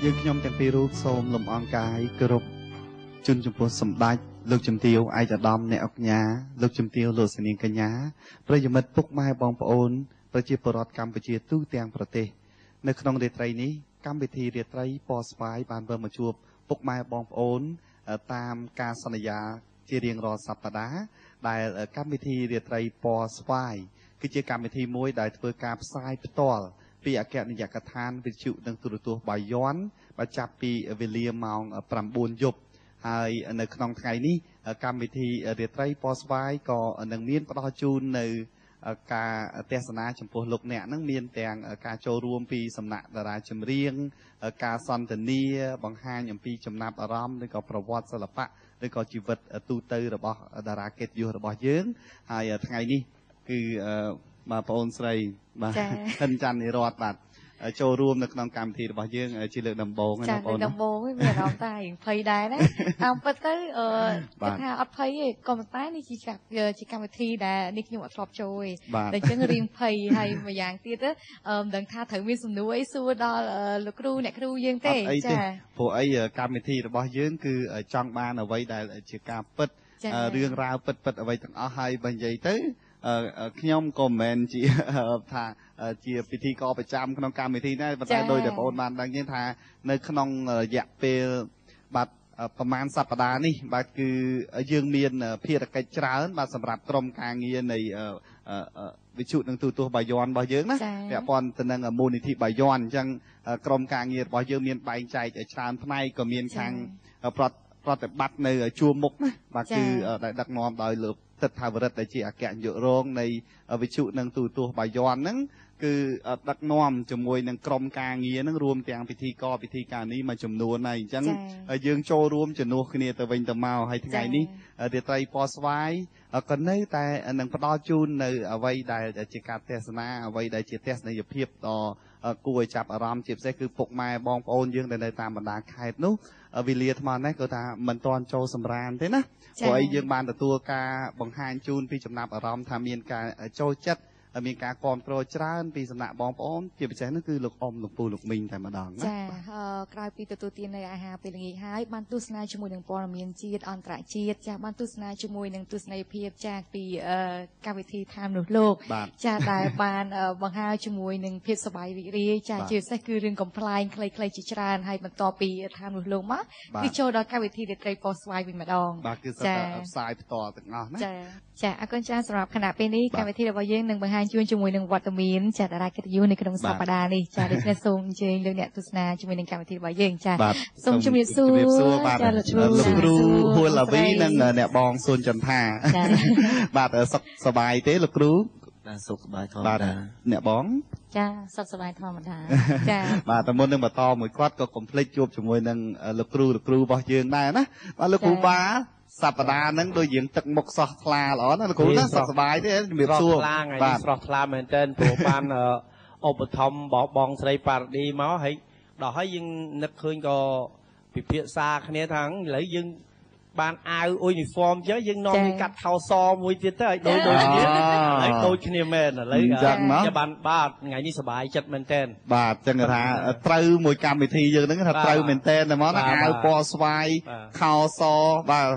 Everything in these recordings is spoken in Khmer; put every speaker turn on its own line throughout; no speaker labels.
យើងខ្ញុំទាំងពីររូបសូមលំអរកាយគោរពជូនចំពោះសម្ដេចលោកជំទាវឯកឧត្តមអ្នកអង្គការលោកជំទាវលោកស្នាងកញ្ញាប្រិយមិត្តពុកម៉ែបងប្អូនប្រជាពលរដ្ឋកម្ពុជាទូទាំងប្រទេសនៅក្នុងរាត្រីនេះកម្មវិធីរាត្រីពណ៌ស្វាយបានវិលមកជួបពុកម៉ែបងប្អូនតាមការសន្យាជារៀងរាល់សប្តាហ៍ដែលកម្មវិធីរាត្រីពណ៌ស្វាយគឺជាកម្មវិធីមួយដែលធ្វើការផ្សាយផ្ទាល់ពីអគ្គនាយកដ្ឋានវិទ្យុនិងទូរទស្សន៍បាយ័នបើចាប់ពីវេលាម៉ោង 9 យប់ហើយនៅក្នុងថ្ងៃនេះកម្មវិធីរាត្រីពណ៌ស្វាយក៏នឹងមានផ្ដល់ជូននៅការទេសនាចំពោះលោកអ្នកនឹងមានទាំងការចូលរួមពីសំណាក់តារាចម្រៀងការសន្ទនាបង្ហាញអំពីចំណាប់អារម្មណ៍ឬក៏ប្រវត្តិសិល្បៈឬក៏ជីវិតទូទៅរបស់តារាកិត្តិយសរបស់យើងហើយថ្ងៃនេះគឺបាទបងអូនស្រីបាទហិនច័ន្ទនិរតបាទចូលរួមនៅក្នុងកម្មវិធីរបស់យើងជាលើកដំបូងណាបងអូនដំបូងមានអារម្មណ៍ថារៀងភ័យដែរណាតាមពិតទៅគេថាអត់ភ័យទេក៏ប៉ុន្តែនេះជាកម្មវិធីដែលនេះខ្ញុំអត់ធ្លាប់ចូលទេតែអញ្ចឹងរៀងភ័យហើយមួយយ៉ាងទៀតមិនដឹងថាត្រូវមានសំណួរអីសួរដល់លោកគ្រូអ្នកគ្រូយើងទេចាព្រោះអីកម្មវិធីរបស់យើងគឺចង់បានអ្វីដែលជាការពិតរឿងរ៉ាវពិតអ្វីទាំងអស់ហើយបើនិយាយទៅខ្ញុំក៏មិនមែនជាថាជាពិធីករប្រចាំក្នុងកម្មវិធីដែរប៉ុន្តែដោយតែបងប្អូនបានដឹងថានៅក្នុងរយៈពេលបាទប្រហែលសប្តាហ៍នេះបាទគឺយើងមានភារកិច្ចច្រើនបាទសម្រាប់ក្រុមការងារនៃវិទ្យុនិងទូរទស្សន៍បាយ័នរបស់យើងណាពាក់ព័ន្ធទៅនឹងមូលនិធិបាយ័នអញ្ចឹងក្រុមការងាររបស់យើងមានបែងចែកច្រើនផ្នែកក៏មានខាងប្រតិបត្តិនៅជួរមុខណាបាទគឺដែលដឹកនាំដោយលោកទឹកថាវរិទ្ធដែលជាអគ្គនាយករងនៃវិទ្យុនិងទូរទស្សន៍បាយ័នហ្នឹងគឺដឹកនាំជាមួយនឹងក្រុមការងារហ្នឹងរួមទាំងពិធីការនេះមួយចំនួនហើយអញ្ចឹងយើងចូលរួមជំនួសគ្នាទៅវិញទៅមកហើយថ្ងៃនេះរាត្រីពណ៌ស្វាយក៏នៅតែនឹងផ្ដល់ជូននៅអ្វីដែលជាការទេសនាអ្វីដែលជាទស្សនីយភាពដ៏គួរឲ្យចាប់អារម្មណ៍ជាពិសេសគឺពុកម៉ែបងប្អូនយើងដែលនៅតាមបណ្ដាខេត្តនោះវេលាថ្មនេះគាត់ថាមិនទាន់ចូលសម្រានទេណាព្រោះអីយើងបានទទួលការបង្ហាញជូនពីចំណាប់អារម្មណ៍ថាមានការចូលចិត្តមានការគាំទ្រច្រើនពីសំណាក់បងប្អូនជាពិសេសនោះគឺលោកអ៊ំលោកពូលោកមីងតែម្ដងណាចាក្រោយពីទទួលទាននៅអាហារពេលល្ងាចហើយបានទស្សនាជាមួយនឹងព័ត៌មានជាតិអន្តរជាតិចាបានទស្សនាជាមួយនឹងទស្សនីយភាពចាពីកម្មវិធីថាមមនុស្សលោកចាដែលបានបង្ហាញជាមួយនឹងភាពសប្បាយរីករាយចាជាពិសេសគឺរឿងកំប្លែងខ្លីៗជាច្រើនហើយបន្ទាប់ពីថាមមនុស្សលោកមកគឺចូលដល់កម្មវិធីរាត្រីពណ៌ស្វាយវិញម្ដងបាទគឺសិតតែផ្សាយផ្ទាល់ទាំងអស់ណាចាអរគុណច្រើនសម្រាប់គណៈពេលនេះកម្មវិធីរបស់យើងនឹងបង្ហាញជួនជាមួយនឹងវត្តមានចាតារាកិត្តិយសនៅក្នុងសប្តាហ៍នេះចាដូច្នេះសូមអញ្ជើញលោកអ្នកទស្សនាជាមួយនឹងកម្មវិធីរបស់យើងចាសូមជម្រាបសួរបាទលោកគ្រូហួរឡាវីនិងអ្នកបងសួនចន្ទថាបាទសុខសប្បាយទេលោកគ្រូបាទសុខសប្បាយធម្មតាអ្នកបងចាសុខសប្បាយធម្មតាចាបាទតែមុននឹងបន្តមួយគាត់ក៏កុំភ្លេចជួបជាមួយនឹងលោកគ្រូរបស់យើងដែរណាបាទលោកគ្រូបាសប្តាហ៍ហ្នឹងដូចយើងទឹកមុខសោះថ្លាល្អណាលោកគ្រូណាសុខសប្បាយទេជំរាបសួរបាទស្រស់ថ្លាមែនទែនព្រោះបានឧបត្ថម្ភបងស្រីប៉ារ៉ាឌីមកហើយដល់ហើយយើងនឹកឃើញក៏ពិភាក្សាគ្នាថាឥឡូវយើងបានអាវអ៊ុយនីហ្វមចឹងយើងនាំគេកាត់ខោសមួយទៀតទៅឲ្យដូចគ្នាហើយដូចគ្នាមែនឥឡូវจะបានបាទថ្ងៃនេះសប្បាយចិត្តមែនទែនបាទចឹងថាត្រូវមួយកម្មវិធីយើងហ្នឹងថាត្រូវមែនទែនតែមកអាវពណ៌ស្វាយខោសបាទ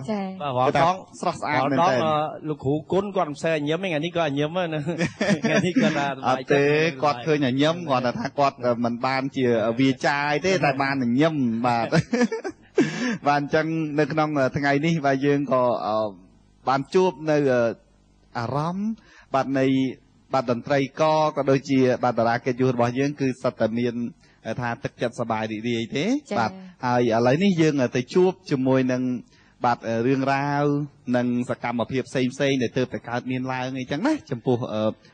បាទរងស្រស់ស្អាតមែនទែនលោកគ្រូគុណគាត់មិនសូវញញឹមទេថ្ងៃនេះគាត់ញញឹមណាថ្ងៃនេះគាត់ថាសប្បាយចិត្តទេគាត់ឃើញញញឹមគាត់ថាគាត់មិនបានជាវាចាយទេតែបានញញឹមបាទបាទអញ្ចឹងនៅក្នុងថ្ងៃនេះបាទយើងក៏បានជួបនៅអារម្មណ៍បាទនៃបាទតន្ត្រីក៏ដូចជាបាទតារាកិត្តិយសរបស់យើងគឺសិតតែមានថាទឹកចិត្តសប្បាយរីករាយទេបាទហើយឥឡូវនេះយើងទៅជួបជាមួយនឹងបាទរឿងរ៉ាវនិងសកម្មភាពផ្សេងដែលទើបតែកើតមានឡើងអីចឹងណាចំពោះ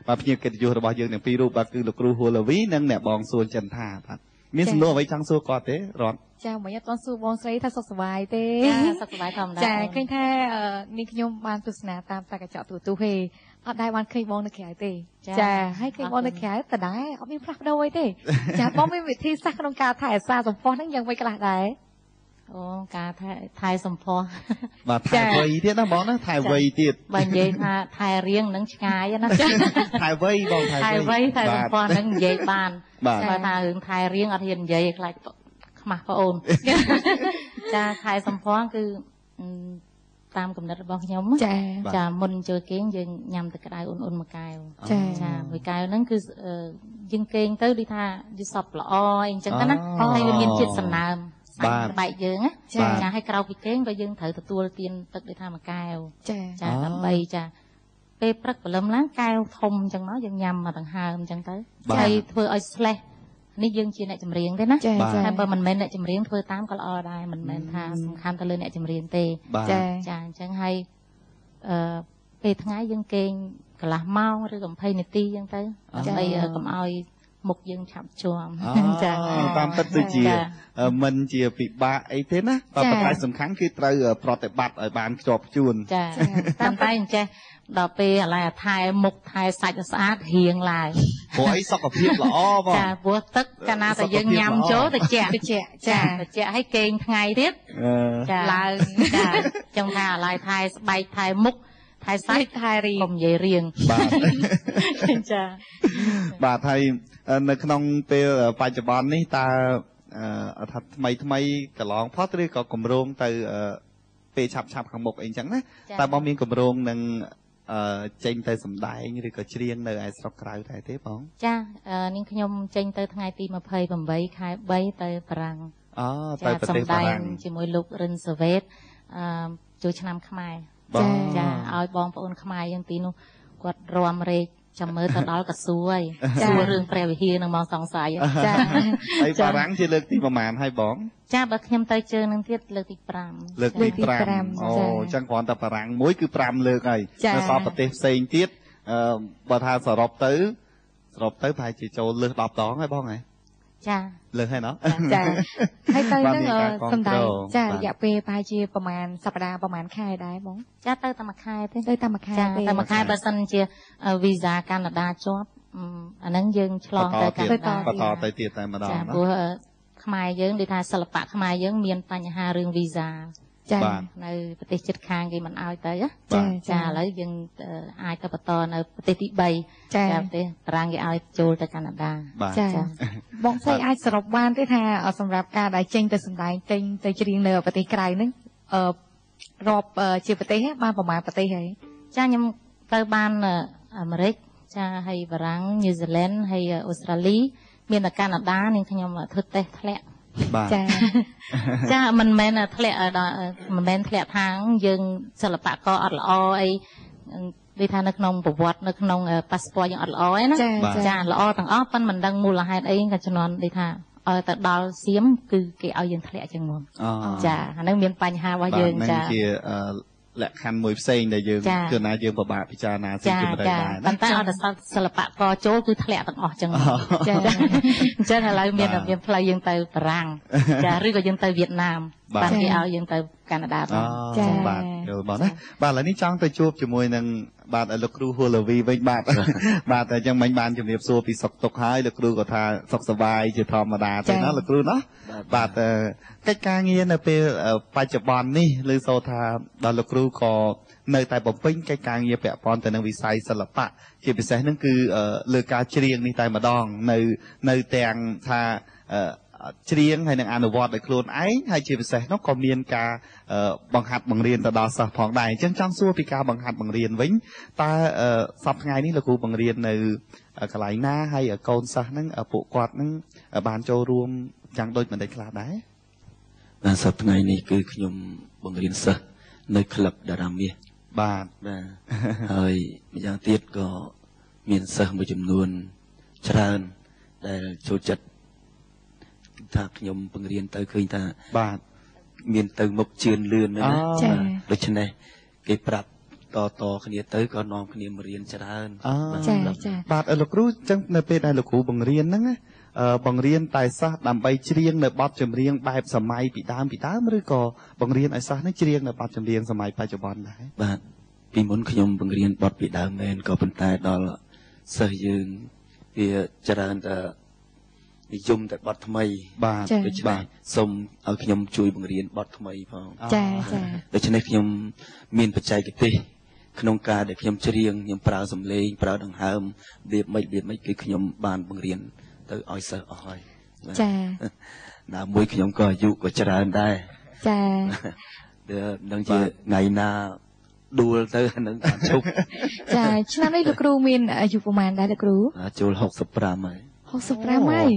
បាទភ្ញៀវកិត្តិយសរបស់យើងទាំងពីររូបបាទគឺលោកគ្រូហួរឡាវីនិងអ្នកបងសួនចន្ទថាបាទមានសំណួរអ្វីចង់សួរគាត់ទេរត់ចាមិនអត់ទាន់សួរបងស្រីថាសុខសប្បាយទេសុខសប្បាយធម្មតាចាឃើញថានេះខ្ញុំបានទស្សនាតាមតែកញ្ចក់ទូទស្សន៍ទេអត់ដែរបានឃើញបងនៅក្រៅទេចាហើយឃើញបងនៅក្រៅតដែរអត់មានផ្លាស់ប្ដូរអីទេចាបងមានវិធីសាស្ត្រក្នុងការថែរក្សាសម្ផស្សហ្នឹងយ៉ាងម៉េចខ្លះដែរអូការថែសម្ផស្សបាទថែវ័យទៀតណាបងណាថែវ័យទៀតបើនិយាយថាថែរៀងនឹងឆ្ងាយណាថែវ័យបងថែវ័យថែសម្ផស្សហ្នឹងនិយាយបានបើថារឿងថែរៀងអត់ហ៊ាននិយាយខ្លាច
ខ្មាស់ប្អូនចាថែសំផស្សគឺតាមកំណត់របស់ខ្ញុំចាមុនចូលគេងយើងញ៉ាំទឹកក្តៅអ៊ុនៗមួយកែវចាមួយកែវហ្នឹងគឺយើងគេងទៅដូចថាយល់សពល្អអីអញ្ចឹងទៅណាហើយវាមានជាតិសំណើមស្បែកយើងណាចាឲ្យក្រៅពីគេងក៏យើងត្រូវទទួលទានទឹកដូចថាមួយកែវចាដើម្បីចាពេលព្រឹកព្រលឹមឡើងកែវធំអញ្ចឹងមកយើងញ៉ាំមកដង្ហើមអញ្ចឹងទៅហើយធ្វើឲ្យស្លេះនេះយើងជាអ្នកចម្រៀងទេណាតែបើមិនមែនអ្នកចម្រៀងធ្វើតាមក៏ល្អដែរមិនមែនថាសំខាន់ទៅលើអ្នកចម្រៀងទេចាអញ្ចឹងហើយពេលថ្ងៃយើងគេងកន្លះម៉ោងឬ20នាទីអញ្ចឹងទៅដើម្បីកុំឲ្យមុខយើងឆាប់ជាប់
ចាតាមពិតទៅជាមិនជាពិបាកអីទេណាតែប៉ុន្តែសំខាន់គឺត្រូវប្រតិបត្តិឲ្យបានខ្ជាប់ខ្ជួន
ចាតាមតែអញ្ចេះដល់ពេលឥឡូវថែមុខថែសាច់ស្អាតរៀងឡើង
ព្រោះអីសុខភាពល្អបង
ចាព្រោះទឹកកាលណាតែយើងញ៉ាំចូលតិចចាតិចឲ្យគេងថ្ងៃទៀតចាឡើងចាចឹងថាឥឡូវថែស្បែកថែមុខថែសាច់ថែរៀងកុំនិយាយរៀង
បាទ
ចា
បាទហើយនៅក្នុងពេលបច្ចុប្បន្ននេះតើថាថ្មីកន្លងផុតឬក៏គម្រោងទៅពេលឆាប់ខាងមុខអីចឹងណាតើបងមានគម្រោងនឹងចេញទៅសម្ដែងឬក៏ច្រៀងនៅឯស្រុកក្រៅដែរទេបង
ចានាងខ្ញុំចេញទៅថ្ងៃទី28ខែ3ទៅបារាំង
ទៅប្រទេសបារាំង
ជាមួយលោករិនសាវេតចូលឆ្នាំខ្មែរចាឲ្យបងប្អូនខ្មែរយ៉ាងទីនោះគាត់រាំរែកចាំមើលទៅដល់កសួយសួររឿងព្រះវិហារនឹងមកសង្ស័យ
ចាហើយបារាំងជាលើកទីប្រមាណហើយបង
ចាបើខ្ញុំទៅជើងនឹងទៀតលើកទី5
លើកទី5អូចឹងគ្រាន់តែបារាំងមួយគឺ5លើកហើយនៅសល់ប្រទេសផ្សេងទៀតបើថាសរុបទៅប្រហែលជាចូលលើស10ដងហើយបងហ៎
ចា
លើសហើយណោះ
ចាហើយទៅនឹងសំដែងចារយៈពេលប្រហែលជាប្រហែលសប្តាហ៍ប្រហែលខែដែរបង
ចាទៅតែមួយខែទេ
ទៅតែមួយខែទេ
តែមួយខែបើសិនជាវីសាកាណាដាជាប់អាហ្នឹងយើងឆ្លងទៅកាណាដា
បន្តទៅទៀតតែម្ដង
ចាព្រោះខ្មែរយើងដូចថាសិល្បៈខ្មែរយើងមានបញ្ហារឿងវីសា
ចា
នៅប្រទេសជិតខាងគេមិនអោយទៅចាឥឡូវយើងអាចទៅបន្តនៅប្រទេសទី3ចាប្រទេសបារាំងគេឲ្យចូលទៅកាណាដា
ចាបងស្រីអាចសរុបបានទេថាសម្រាប់ការដែលចេញទៅសម្ដែងចេញទៅច្រៀងនៅប្រទេសក្រៅហ្នឹងរាប់ជាប្រទេសបានប្រហែលប្រទេសហើយ
ចាខ្ញុំទៅបានអាមេរិកចាហើយបារាំងញូហ្សេឡង់ហើយអូស្ត្រាលីមានតែកាណាដានាងខ្ញុំធ្វើតេស្តធ្លាក់ចាមិនមែនធ្លាក់មិនមែនធ្លាក់ថាយើងសិល្បករអត់ល្អអីដូចថានៅក្នុងប្រវត្តិនៅក្នុងប៉ាសពតយើងអត់ល្អឯណាចាល្អទាំងអស់ប៉ុន្តែមិនដឹងមូលហេតុអីក៏ជំនាន់ដូចថាឲ្យទៅដល់សៀមគឺគេឲ្យយើងធ្លាក់ចឹងមកចាអានឹងមានបញ្ហារបស់យើង
ចាជាលក្ខខណ្ឌមួយផ្សេងដែលយើងគឺណាយើងពិបាកពិចារណាស៊ីជម្រៅដែរ
ប៉ុន្តែអត់តែសិល្បករចូលគឺធ្លាក់ទាំងអស់ចឹងចាអញ្ចឹងឥឡូវមានផ្លូវយើងទៅបារាំងចាឬក៏យើងទៅវៀតណាមបានគេឲ្យយើងទៅកាណាដា
បាទបាទយល់បងណាបាទឥឡូវនេះចង់ទៅជួបជាមួយនឹងបាទលោកគ្រូហូឡាវីវិញបាទតែអញ្ចឹងមិញបានជំរាបសួរពីសុខទុក្ខហើយលោកគ្រូក៏ថាសុខសប្បាយជាធម្មតាទេណាលោកគ្រូណាបាទកិច្ចការងារនៅពេលបច្ចុប្បន្ននេះឮសូរថាដល់លោកគ្រូក៏នៅតែបំពេញកិច្ចការងារពាក់ព័ន្ធទៅនឹងវិស័យសិល្បៈជាពិសេសហ្នឹងគឺលើការច្រៀងនេះតែម្ដងនៅទាំងថាច្រៀងហើយនឹងអនុវត្តដោយខ្លួនឯងហើយជាពិសេសនោះក៏មានការបង្ហាត់បង្រៀនទៅដល់សិស្សផងដែរអញ្ចឹងចង់សួរពីការបង្ហាត់បង្រៀនវិញតើសប្តាហ៍ថ្ងៃនេះលោកគ្រូបង្រៀននៅកន្លែងណាហើយកូនសិស្សហ្នឹងពួកគាត់ហ្នឹងបានចូលរួមយ៉ាងដូចមិនដេចខ្លះដែរ
បាទសប្តាហ៍ថ្ងៃនេះគឺខ្ញុំបង្រៀនសិស្សនៅក្លឹបតារាមាស
បាទ
ហើយម្យ៉ាងទៀតក៏មានសិស្សមួយចំនួនច្រើនដែលចូលចិត្តថាខ្ញុំបង្រៀនទៅឃើញថា
បាទ
មានទៅមុខជឿនលឿនណាដូច្នេះគេប្រាប់តគ្នាទៅក៏នាំគ្នាមករៀនច្រើន
បាទលោកគ្រូអញ្ចឹងនៅពេលដែលលោកគ្រូបង្រៀនហ្នឹងបង្រៀនតែសិស្សដើម្បីច្រៀងនៅបទចម្រៀងបែបសម័យពីដើមឬក៏បង្រៀនឲ្យសិស្សនេះច្រៀងនៅបទចម្រៀងសម័យបច្ចុប្បន្នដែរ
បាទពីមុនខ្ញុំបង្រៀនបទពីដើមមែនក៏ប៉ុន្តែដល់សិស្សយើងវាច្រើនតែនិយមតែបទថ្មី
បាទ
ដូច្នេះសូមឲ្យខ្ញុំជួយបង្រៀនបទថ្មីផង
ចា
ដូច្នេះខ្ញុំមានបច្ចេកទេសក្នុងការដែលខ្ញុំច្រៀងខ្ញុំប្រើសំឡេងប្រើដង្ហើមវាមិនគឺខ្ញុំបានបង្រៀនទៅឲ្យសិស្សអស់ហើយ
ចា
ណាមួយខ្ញុំក៏អាយុក៏ច្រើនដែរ
ចា
នឹងជាថ្ងៃណាដួលទៅនឹងបានជប់
ចាឆ្នាំនេះលោកគ្រូមានអាយុប្រហែលដែរលោកគ្រូ
ចូល65ហើយ
65ហើយ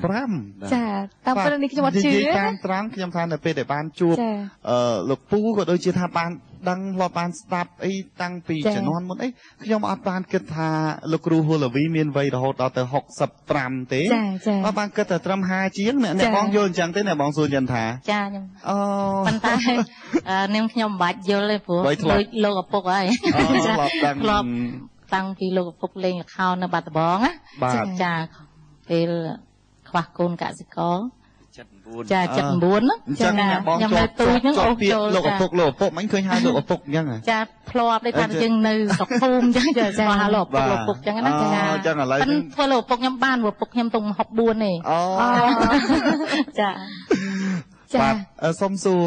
65
ចាតាមពេលនេះខ្ញុំអត់ជឿ
តាមត្រង់ខ្ញុំថានៅពេលដែលបានជួបលោកពូក៏ដូចជាថាបានដឹងលោកបានស្ដាប់អីតាំងពីជំនាន់មុនអីខ្ញុំអត់បានគិតថាលោកគ្រូហូឡាវីមានវ័យរហូតដល់ទៅ65ទេអត់បានគិតតែត្រឹម50ជាងអ្នកបងយល់អញ្ចឹងទេអ្នកបងសួរចិនថា
ចាខ្ញុំប៉ុន្តែនាងខ្ញុំមិនបាច់យល់ទេព្រោះដូចលោកឪពុកហើយ
ធ្លាប់
តាំងពីលោកឪពុកលេងល្ខោននៅបាត់ដំបងណាចាពេលខ្វះកូនកសិករ
79
ចា79ហ្នឹង
ចាខ្ញុំនៅទូចហ្នឹងអូសចូលលោកឪពុកមិនឃើញហៅលោកឪពុកអញ្ចឹង
ចាធ្លាប់ទេថាយើងនៅស្រុកភូមិអញ្ចឹងចាស្គាល់ហៅលោកឪពុកអញ្ចឹងណា
ចាអញ្ចឹងឥឡូវ
ធ្វើលោកឪពុកខ្ញុំបានឪពុកខ្ញុំទុំ64ទេចា
បាទសុំសួរ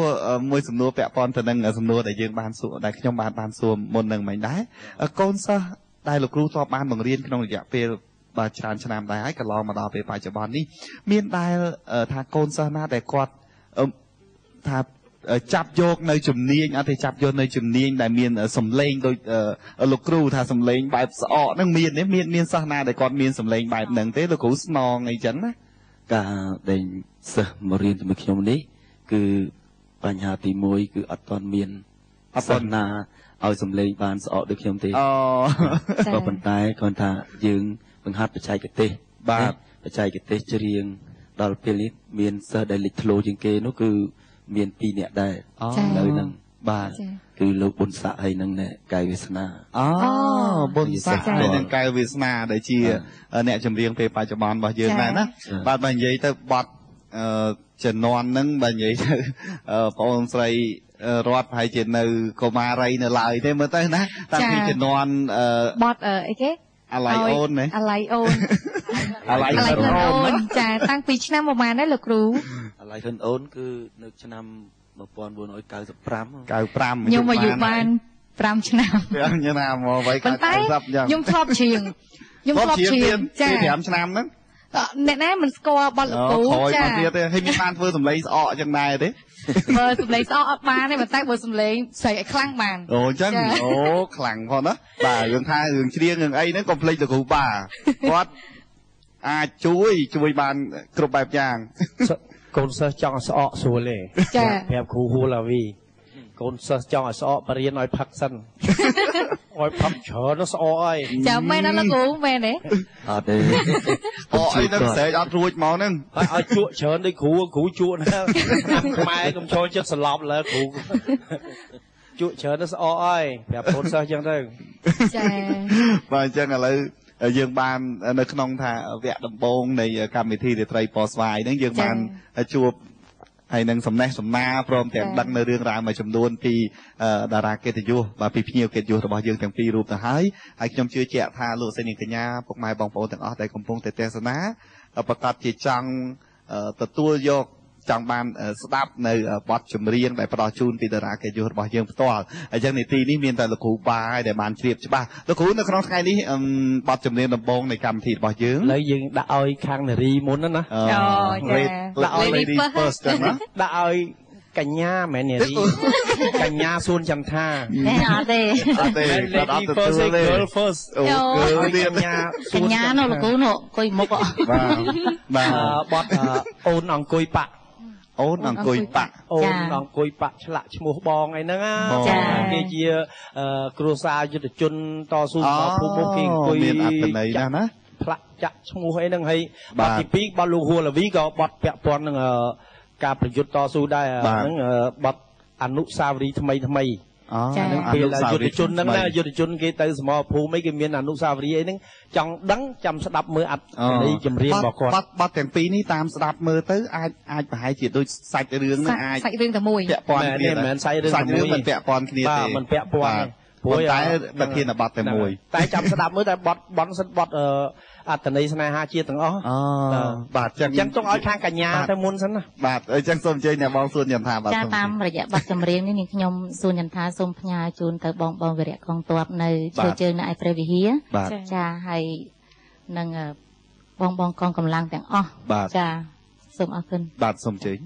មួយសំណួរពាក់ព័ន្ធទៅនឹងសំណួរដែលយើងបានសួរដែលខ្ញុំបានសួរមុននឹងមិនដែរកូនសិស្សដែលលោកគ្រូធ្លាប់បានបង្រៀនក្នុងរយៈពេលបាទច្រើនឆ្នាំដែរហើយកន្លងមកដល់ពេលបច្ចុប្បន្ននេះមានដែលថាកូនសិស្សណាដែលគាត់ថាចាប់យកនៅជំនាញអត់ទេចាប់យកនៅជំនាញដែលមានសម្លេងដូចលោកគ្រូថាសម្លេងបែបស្អកហ្នឹងមានសិស្សណាដែលគាត់មានសម្លេងបែបហ្នឹងទេលោកគ្រូស្នងអីចឹងណា
ការដែលសិស្សមករៀនជាមួយខ្ញុំនេះគឺបញ្ហាទី1គឺអត់ទាន់មានសិស្សណាឲ្យសម្លេងបានស្អកដូចខ្ញុំទេក៏ប៉ុន្តែគាត់ថាយើងបង្ហាត់បច្ចេកទេស
បាទ
បច្ចេកទេសច្រៀងដល់ពេលនេះមានសិស្សដែលលេចធ្លោជាងគេនោះគឺមាន2នាក់ដែរនៅនឹង
បាទ
គឺលោកប៊ុនសាក់ហើយនឹងកែវវាសនា
ប៊ុនសាក់ហើយនឹងកែវវាសនាដែលជាអ្នកចម្រៀងពេលបច្ចុប្បន្នរបស់យើងដែរណាបាទបើនិយាយទៅបទជំនាន់ហ្នឹងបើនិយាយទៅបងអូនស្រីរត់ប្រហែលជានៅកុមារីនៅឡើយទេមើលទៅណាតាំងពីជំនាន់
បទអីគេ
អាឡៃអូនណា
អាឡៃអូនចាតាំងពីឆ្នាំប្រហែលដែរលោកគ្រូ
អាឡៃអូនគឺនៅឆ្នាំ1995
ខ្ញុំអាយុបាន5ឆ្នាំ
ឆ្នាំមកໄວ
90យ៉ាងខ្ញុំធ្លាប់ច្រៀង
ចា5ឆ្នាំហ្នឹង
អ្នកណាមិនស្គាល់បទលោកគ្រូ
ចាទៀតទេហើយមានបានធ្វើសម្លេងស្អកចឹងដែរទេ
បើសម្លេងស្អកអត់បានទេប៉ុន្តែបើសម្លេងស្រីឲ្យខ្លាំងបាន
អូអញ្ចឹងខ្លាំងផងណាបាទរឿងថារឿងច្រៀងរឿងអីហ្នឹងកុំភ្លេចលោកគ្រូបាគាត់អាចជួយបានគ្រប់បែបយ៉ាង
កូនសិស្សចង់ឲ្យស្អកស្រួលទេ
ចា
ប្រាប់គ្រូហូឡាវីកូនសិស្សចង់ឲ្យស្អកបរៀនឲ្យផឹកសិនឲ្យផឹកច្រើនស្អកហើយ
ចាមែនណាលោកគ្រូមែនទេ
អត់ទេ
អត់អីនឹងស្រែកអត់រួចមកហ្នឹង
ឲ្យជក់ច្រើនដូចគ្រូជក់ណាខ្មែរកុំចូលចិត្តសន្លប់លើគ្រូជក់ច្រើនទៅស្អកហើយប្រាប់កូនសិស្សអញ្ចឹងទៅ
ចា
បាទអញ្ចឹងឥឡូវយើងបាននៅក្នុងថាវគ្គដំបូងនៃកម្មវិធីរាត្រីពណ៌ស្វាយហ្នឹងយើងបានជួបហើយនឹងសំណេះសំណាលព្រមទាំងដឹងនៅរឿងរ៉ាវមួយចំនួនពីតារាកិត្តិយសបាទពីភ្ញៀវកិត្តិយសរបស់យើងទាំងពីររូបទៅហើយខ្ញុំជឿជាក់ថាលោកស្រីនាងកញ្ញាពុកម៉ែបងប្អូនទាំងអស់ដែលកំពុងតែទស្សនាប្រកាសជាចង់ទទួលយកចង់បានស្ដាប់នៅបទចម្រៀងដែលផ្ដល់ជូនពីតារាកិត្តិយសរបស់យើងផ្ទាល់អញ្ចឹងនីតិនេះមានតែលោកគ្រូបាយដែលបានជ្រាបច្បាស់លោកគ្រូនៅក្នុងថ្ងៃនេះបទចម្រៀងដំបូងនៃកម្មវិធីរបស់យើង
ឥឡូវយើងដាក់ឲ្យខាងនារីមុនណា
ដាក់ឲ្យ lady first ចឹងណា
ដាក់ឲ្យកញ្ញាមែននារីកញ្ញាសួនចន្ទថា
អត់ទេ
អត់ទទួលទេ
girl first
អូ
កញ្ញានោះលោកគ្រូនោះអង្គុយមុខ
បាទ
បត់អូនអង្គុយបាក់
អូនអង្គុយបាក់
អូនអង្គុយបាក់ឆ្លាក់ឈ្មោះបងអីហ្នឹងគេជាគ្រួសារយុទ្ធជនតស៊ូមកភូមិគេអង្គុយ
មានអត្ថន័យណា
ផ្លាក់ចាក់ឈ្មោះអីហ្នឹងហើយបទទី2បទលោកហួរឡាវីក៏បទពាក់ព័ន្ធនឹងការប្រយុទ្ធតស៊ូដែរហ្នឹងបទអនុស្សាវរីយ៍ថ្មី
ហ្នឹង
ពេលយុទ្ធជនហ្នឹងណាយុទ្ធជនគេទៅសមរភូមិអីគេមានអនុស្សាវរីយ៍អីហ្នឹងចង់ដឹងចាំស្ដាប់មើលអត្ថន័យចម្រៀងរបស់គាត់
បទទាំងពីរនេះតាមស្ដាប់មើលទៅអាចប្រហែលជាដូចសាច់រឿងហ្នឹង
អាចសាច់រឿងតែមួយ
ពាក់ព័ន្ធគ្នា
មិនមែនសាច់រឿងតែមួយ
មិនពាក់ព័ន្ធគ្នាទេ
មិនពាក់ព័ន្ធ
ព្រោះតែប្រធានបទតែមួយ
តែចាំស្ដាប់មើលតែបទសិនបទអត្តន័យស្នេហាជាតិទាំងអស់
បាទ
អញ្ចឹងទុកឲ្យខាងកញ្ញាទៅមុនសិនណា
បាទអញ្ចឹងសូមអញ្ជើញអ្នកបងសួនចន្ទថាបាទ
ចាតាមរយៈបទចម្រៀងនេះខ្ញុំសួនចន្ទថាសូមផ្ញើជូនទៅបងវីរៈកងទ័ពនៅជើជើងនៅឯព្រះវិហារចាហើយនឹងបងកងកម្លាំងទាំងអស់ចា សូមអរគុណ
បាទសូមជើញ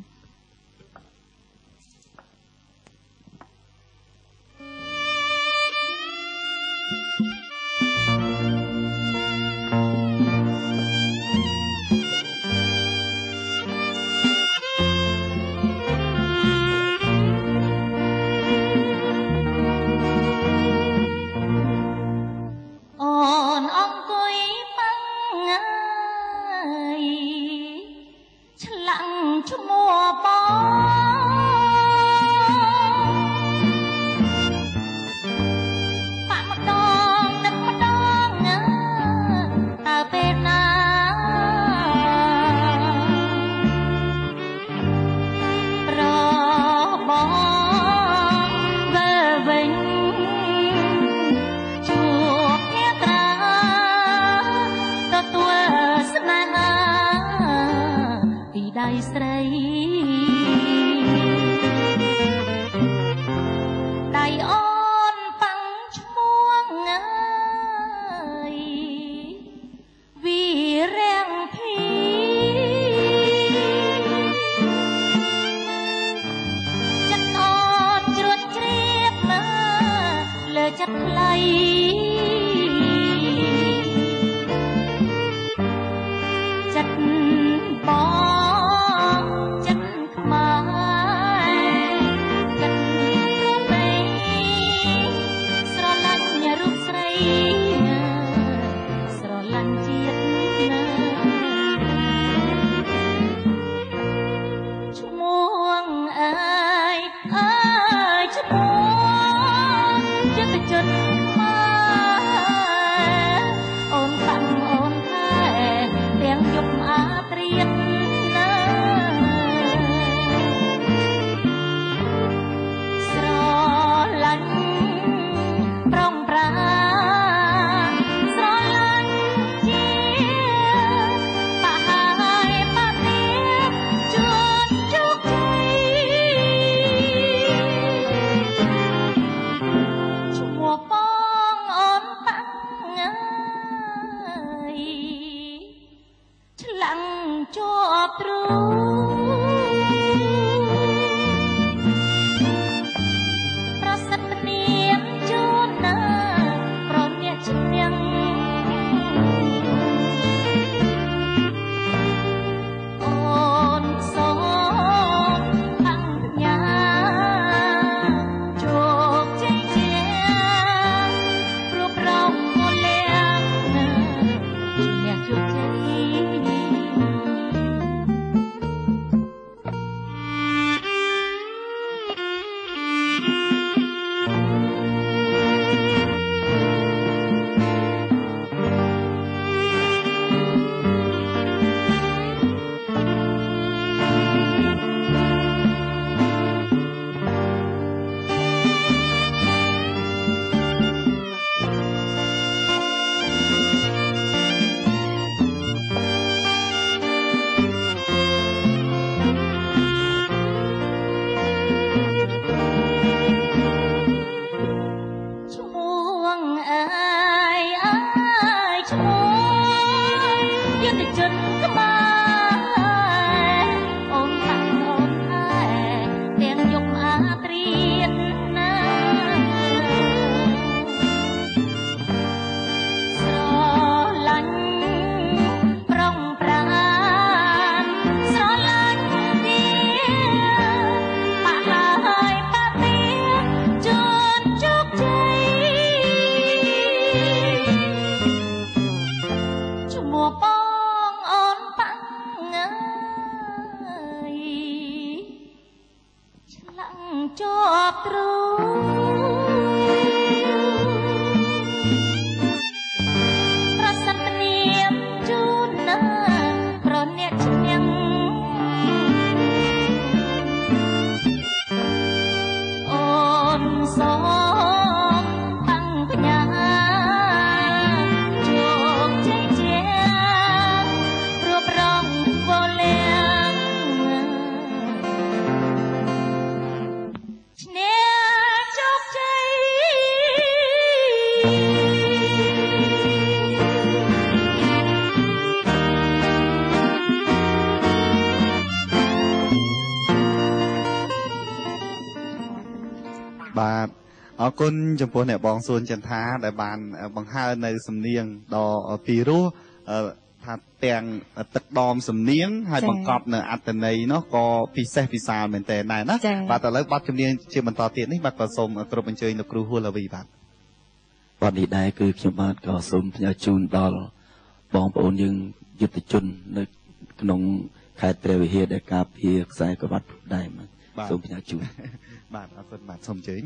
បាទអរគុណចំពោះអ្នកបងសួនចន្ទថាដែលបានបង្ហើរនៅសំនៀងដ៏ពីរោះថាទាំងទឹកដមសំនៀងហើយបង្កប់នៅអត្ថន័យនោះក៏ពិសេសពិសាលមែនតើណាបាទឥឡូវបទចម្រៀងជាបន្តទៀតនេះបាទក៏សូមគ្រប់អញ្ជើញលោកគ្រូហួរឡាវីបាទ
បទនេះដែរគឺខ្ញុំបាទក៏សូមផ្ញើជូនដល់បងប្អូនយើងយុទ្ធជននៅក្នុងខេត្តព្រះវិហារដែលការពារខ្សែក្រវ៉ាត់ដែរសូមផ្ញើជូន
បាទអរគុណបាទសូមអញ្ជើញ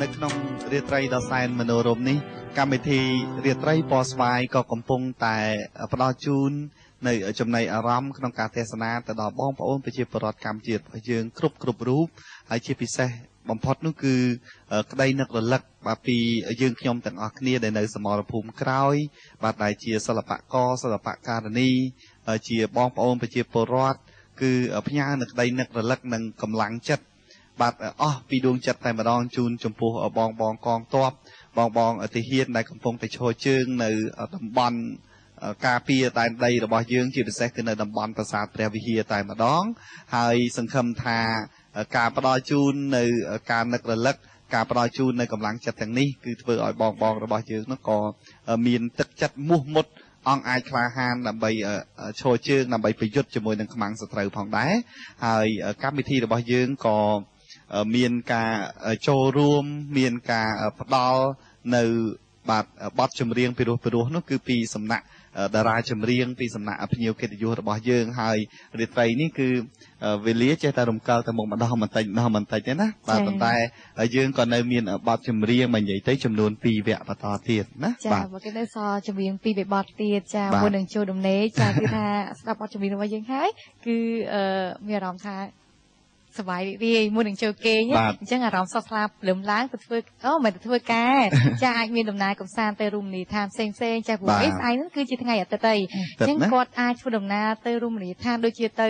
នៅក្នុងរាត្រីដ៏សែនមនោរម្យនេះ កម្មវិធីរាត្រីពណ៌ស្វាយក៏កំពុងតែផ្ដល់ជូននៅចំណីអារម្មណ៍ក្នុងការទេសនាទៅដល់បងប្អូនប្រជាពលរដ្ឋកម្ពុជារបស់យើងគ្រប់រូបហើយជាពិសេសបំផុតនោះគឺក្តីនឹករលឹកបាទពីយើងខ្ញុំទាំងអស់គ្នាដែលនៅសមរភូមិក្រោយបាទដែលជាសិល្បករសិល្បការិនីជាបងប្អូនប្រជាពលរដ្ឋគឺផ្ញើនៅក្តីនឹករលឹកនិងកម្លាំងចិត្តបាទអស់ពីដួងចិត្តតែម្ដងជូនចំពោះបងកងទ័ពបងទាហានដែលកំពុងតែឈរជើងនៅតំបន់ការពារដែនដីរបស់យើងជាពិសេសគឺនៅតំបន់ប្រាសាទព្រះវិហារតែម្ដងហើយសង្ឃឹមថាការផ្ដល់ជូននៅការនឹករលឹកការផ្ដល់ជូននៅកម្លាំងចិត្តទាំងនេះគឺធ្វើឲ្យបងរបស់យើងនោះក៏មានទឹកចិត្តមោះមុតអង្គអាចក្លាហានដើម្បីឈរជើងដើម្បីប្រយុទ្ធជាមួយនឹងខ្មាំងសត្រូវផងដែរហើយកម្មវិធីរបស់យើងក៏មានការចូលរួមមានការផ្ដល់នៅបាទបទចម្រៀងពីរោះនោះគឺពីសំណាក់តារាចម្រៀងពីសំណាក់ភ្ញៀវកិត្តិយសរបស់យើងហើយរាត្រីនេះគឺវេលាចេះតែរំកិលទៅមុខម្ដងបន្តិចទេណាបាទប៉ុន្តែយើងក៏នៅមានបទចម្រៀងមកនិយាយទៅចំនួន2វគ្គបន្តទៀតណា
បាទបើគេនៅសល់ចម្រៀង2វគ្គបទទៀតចាមុននឹងចូលដំណេកចាគឺថាស្ដាប់បទចម្រៀងរបស់យើងហើយគឺមានអារម្មណ៍ថាសប្បាយរីករាយមួយនឹងចូលគេងអញ្ចឹងអារម្មណ៍សោះស្លាប់លឹមឡើងទៅធ្វើមិនទៅធ្វើការចាអាចមានដំណើរកំសាន្តទៅរមណីយដ្ឋានផ្សេងចាព្រោះស្អែកហ្នឹងគឺជាថ្ងៃអាទិត្យអីអញ្ចឹងគាត់អាចធ្វើដំណើរទៅរមណីយដ្ឋានដូចជាទៅ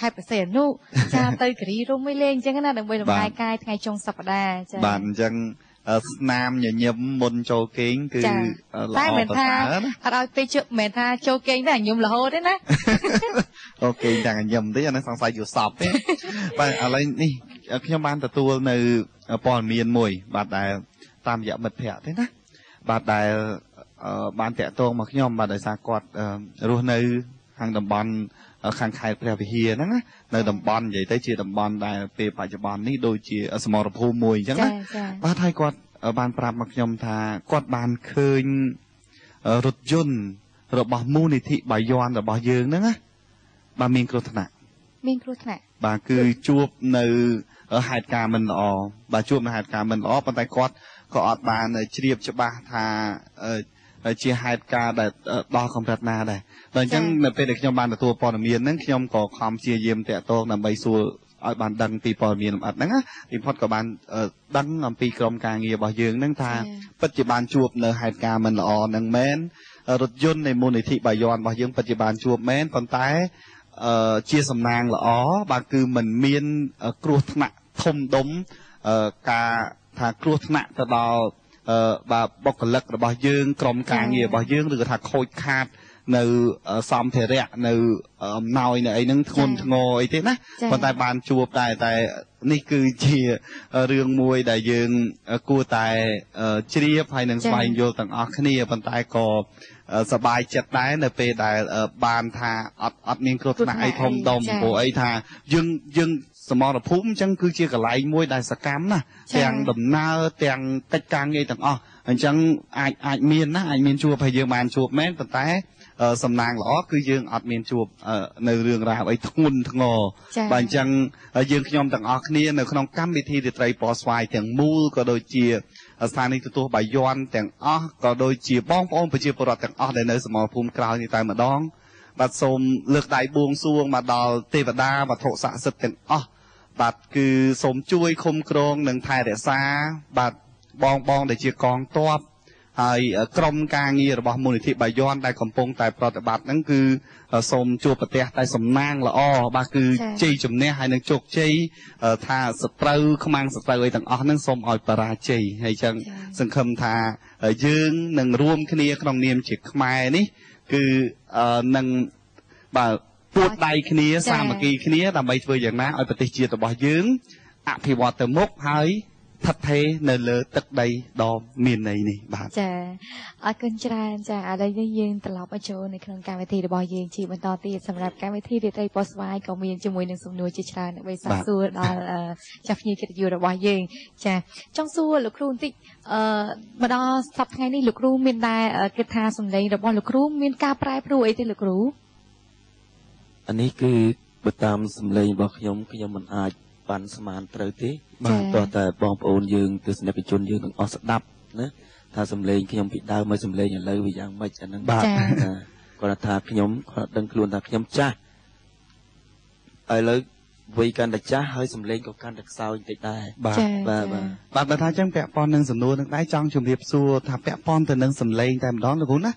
ខេត្តបរសេនុចាទៅគិរីរំមួយលេងអញ្ចឹងណាដើម្បីលំហែកាយថ្ងៃចុងសប្តាហ៍ចា
បាទអញ្ចឹងស្នាមញញឹមមុនចូលគេងគឺ
ល្អប្រសើរអត់ឲ្យពេលជើមិនថាចូលគេងតែញញឹមរហូតទេណា
អូខេទាំងញញឹមទេអានេះសង្ស័យយល់សពទេបាទឥឡូវនេះខ្ញុំបានទទួលនៅព័ត៌មានមួយបាទដែលតាមរយៈមិត្តភ័ក្តិទេណាបាទដែលបានតាក់ទងមកខ្ញុំបាទដោយសារគាត់រស់នៅខាងតំបន់ខាងខេត្តព្រះវិហារហ្នឹងណានៅតំបន់និយាយទៅជាតំបន់ដែលពេលបច្ចុប្បន្ននេះដូចជាសមរភូមិមួយអញ្ចឹងណាបាទហើយគាត់បានប្រាប់មកខ្ញុំថាគាត់បានឃើញរថយន្តរបស់មូលនិធិបាយ័នរបស់យើងហ្នឹងណាបាទមានគ្រោះថ្នាក់បាទគឺជួបនៅហេតុការណ៍មិនល្អបាទជួបនៅហេតុការណ៍មិនល្អប៉ុន្តែគាត់ក៏អត់បានជ្រាបច្បាស់ថាជាហេតុការណ៍ដែលដល់កម្រិតណាដែរដល់អញ្ចឹងនៅពេលដែលខ្ញុំបានទទួលព័ត៌មានហ្នឹងខ្ញុំក៏ខំព្យាយាមតាក់ទងដើម្បីសួរឲ្យបានដឹងពីព័ត៌មានលម្អិតហ្នឹងណាពីផុតក៏បានដឹងអំពីក្រុមការងាររបស់យើងហ្នឹងថាពិតជាបានជួបនៅហេតុការណ៍មិនល្អហ្នឹងមែនរថយន្តនៃមូលនិធិបាយ័នរបស់យើងពិតជាបានជួបមែនប៉ុន្តែជាសំណាងល្អបាទគឺមិនមានគ្រោះថ្នាក់ធំដុំការថាគ្រោះថ្នាក់ទៅដល់បាទបុគ្គលិករបស់យើងក្រុមការងាររបស់យើងឬក៏ថាខូចខាតនៅសម្ភារៈនៅអំណោយនៅអីហ្នឹងធ្ងន់ធ្ងរអីទេណាប៉ុន្តែបានជួបតែនេះគឺជារឿងមួយដែលយើងគួរតែជ្រាបហើយនឹងស្វែងយល់ទាំងអស់គ្នាប៉ុន្តែក៏សប្បាយចិត្តដែរនៅពេលដែលបានថាអត់មានគ្រោះថ្នាក់អីធំដុំព្រោះអីថាយើងសមរភូមិអញ្ចឹងគឺជាកន្លែងមួយដែលសកម្មណាទាំងដំណើរទាំងកិច្ចការងារទាំងអស់អញ្ចឹងអាចមានណាអាចមានជួបហើយយើងបានជួបមែនប៉ុន្តែសំណាងល្អគឺយើងអត់មានជួបនៅរឿងរ៉ាវអីធ្ងន់ធ្ងរបាទអញ្ចឹងយើងខ្ញុំទាំងអស់គ្នានៅក្នុងកម្មវិធីរាត្រីពណ៌ស្វាយទាំងមូលក៏ដូចជាស្ថានីយទូរទស្សន៍បាយ័នទាំងអស់ក៏ដូចជាបងប្អូនប្រជាពលរដ្ឋទាំងអស់ដែលនៅសមរភូមិក្រោយនេះតែម្ដងបាទសូមលើកដៃបួងសួងមកដល់ទេវតាវត្ថុស័ក្តិសិទ្ធិទាំងអស់បាទគឺសូមជួយឃុំគ្រងនិងថែរក្សាបាទបងដែលជាកងទ័ពហើយក្រុមការងាររបស់មូលនិធិបាយ័នដែលកំពុងតែប្រតិបត្តិហ្នឹងគឺសូមជួបប្រទះតែសំណាងល្អបាទគឺជ័យជំនះហើយនឹងជោគជ័យថាសត្រូវខ្មាំងសត្រូវអីទាំងអស់ហ្នឹងសូមឲ្យបរាជ័យហើយចឹងសង្ឃឹមថាយើងនឹងរួមគ្នាក្នុងនាមជាខ្មែរនេះគឺនឹងបាទពួតដៃគ្នាសាមគ្គីគ្នាដើម្បីធ្វើយ៉ាងណាឲ្យប្រទេសជាតិរបស់យើងអភិវឌ្ឍទៅមុខហើយថិតថេរនៅលើទឹកដីដ៏មានន័យនេះបាទ
ចាអរគុណច្រើនចាឥឡូវនេះយើងត្រឡប់មកចូលនៅក្នុងកម្មវិធីរបស់យើងជាបន្តទៀតសម្រាប់កម្មវិធីរាត្រីពណ៌ស្វាយក៏មានជាមួយនឹងសំណួរជាច្រើនដើម្បីសាកសួរដល់ចាស់ភ្ញៀវកិត្តិយសរបស់យើងចាចង់សួរលោកគ្រូបន្តិចមកដល់សប្តាហ៍ថ្ងៃនេះលោកគ្រូមានដែរគិតថាសម្លេងរបស់លោកគ្រូមានការប្រែប្រួលអីទេលោកគ្រូ
អានេះគឺបើតាមសម្លេងរបស់ខ្ញុំមិនអាចបានស្មានត្រូវទេបាទតោះតែបងប្អូនយើងទស្សនិកជនយើងទាំងអស់ស្ដាប់ណា ថាសំឡេងខ្ញុំពីដើមមកសំឡេងឥឡូវវាយ៉ាងម៉េចអាហ្នឹង
បាទ
គាត់ថាខ្ញុំគាត់ដឹងខ្លួនថាខ្ញុំចាស់ឥឡូវវ័យកាន់តែចាស់ហើយសំឡេងក៏កាន់តែខ្សោយបន្តិចដែរ
បាទបើថាអញ្ចឹងពាក់ព័ន្ធនឹងសំណួរនឹងដែរចង់ជម្រាបសួរថាពាក់ព័ន្ធទៅនឹងសំឡេងតែម្ដងលោកគ្រូណា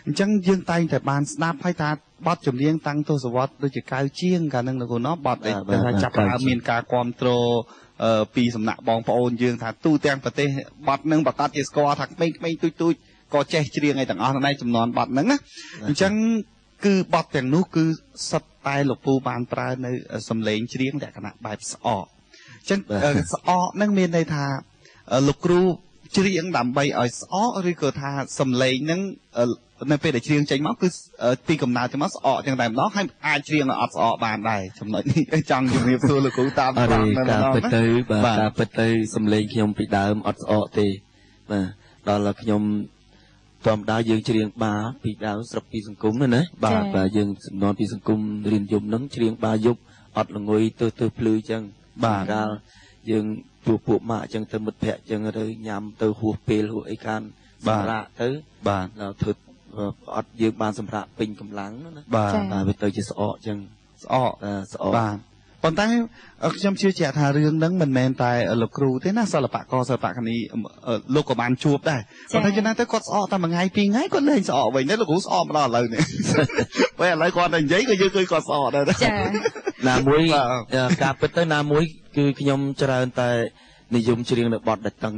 អញ្ចឹងយើងតែងតែបានស្ដាប់ហើយថាបទចម្រៀងតាំងទសវត្សរ៍ដូចជា90ជាងកាលនឹងលោកគ្រូណោះបទដែលថាចាប់ផ្ដើមមានការគ្រប់គ្រងពីសំណាក់បងប្អូនយើងថាទូទាំងប្រទេសបទនឹងប្រកាសជាស្គាល់ថាក្មេងៗទូចក៏ចេះច្រៀងឲ្យទាំងអស់នៅចំនួនបទហ្នឹងណាអញ្ចឹងគឺបទទាំងនោះគឺសុទ្ធតែលោកពូបានប្រើនៅសំឡេងច្រៀងលក្ខណៈបែបស្អកអញ្ចឹងស្អកហ្នឹងមានន័យថាលោកគ្រូច្រៀងដើម្បីឲ្យស្អកឬក៏ថាសំឡេងហ្នឹងនៅពេលដែលច្រៀងចេញមកគឺពីកំណើតទៅមកស្អកចឹងតែម្ដងហើយអាចច្រៀងឲ្យអត់ស្អកបានដែរចំណុចនេះចង់ជំរាបសួរលោកគ្រូតាម
ការពិតទៅការពិតទៅសំឡេងខ្ញុំពីដើមអត់ស្អកទេបាទដល់ខ្ញុំធម្មតាយើងច្រៀងបាពីដើមស្រុកពីសង្គមណាបាទយើងសំណនពីសង្គមរៀនយំហ្នឹងច្រៀងបាយប់អត់ល្ងុយទៅភ្លឺចឹងបាទកាលយើងជួបពួកម៉ាក់ចឹងទៅមិត្តភ័ក្តិចឹងទៅញ៉ាំទៅហួសពេលហួសអីខានសម្រាប់ទៅ
បាទ
ដល់ធ្វើអត់យើងបានសម្រាប់ពេញកម្លាំងណា
បាទ
វាទៅជាស្អកចឹង
ស្អកបាទប៉ុន្តែខ្ញុំជឿជាក់ថារឿងហ្នឹងមិនមែនតែលោកគ្រូទេណាសិល្បករសិល្បករនេះលោកក៏បានជួបដែរប៉ុន្តែយ៉ាងណាទៅគាត់ស្អកតែមួយថ្ងៃពីរថ្ងៃគាត់លេងស្អកវិញទេលោកគ្រូស្អកមកដល់ឥឡូវនេះពេលឥឡូវគាត់តែនិយាយក៏យើងឃើញគាត់ស្អកដែរ
ចា
ណាមួយការពិតទៅណាមួយគឺខ្ញុំច្រើនតែនិយមច្រៀងនៅបទដែលតឹង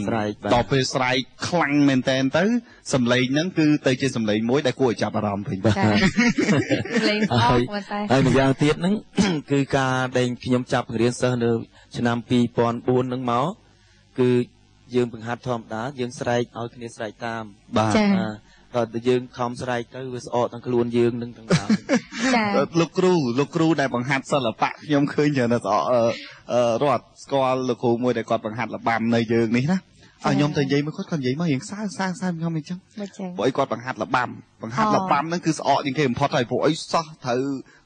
ស្រែកដល់ពេលស្រែកខ្លាំងមែនតែនទៅសំឡេងហ្នឹងគឺទៅជាសំឡេងមួយដែលគួរឲ្យចាប់អារម្មណ៍វិញ
បាទសំឡេងអស់មែនតែ
ហើយម្យ៉ាងទៀតហ្នឹងគឺការដែលខ្ញុំចាប់បង្រៀនសិស្សនៅឆ្នាំ2004ហ្នឹងមកគឺយើងបង្ហាត់ធម្មតាយើងស្រែកឲ្យគ្នាស្រែកតាម
បាទ
តែយើងខំស្រែកទៅវាស្អកទាំងខ្លួនយើងនឹងទាំងដើម
ចា
លោកគ្រូដែលបង្ហាត់សិល្បៈខ្ញុំឃើញច្រើនតែស្អករត់ស្គាល់លោកគ្រូមួយដែលគាត់បង្ហាត់របាំនៅយើងនេះណាឲ្យខ្ញុំទៅនិយាយមកគាត់និយាយមករៀងសើខ្ញុំអញ្ចឹងព្រោះអីគាត់បង្ហាត់របាំហ្នឹងគឺស្អកជាងគេបំផុតហើយព្រោះអីសោះត្រូវ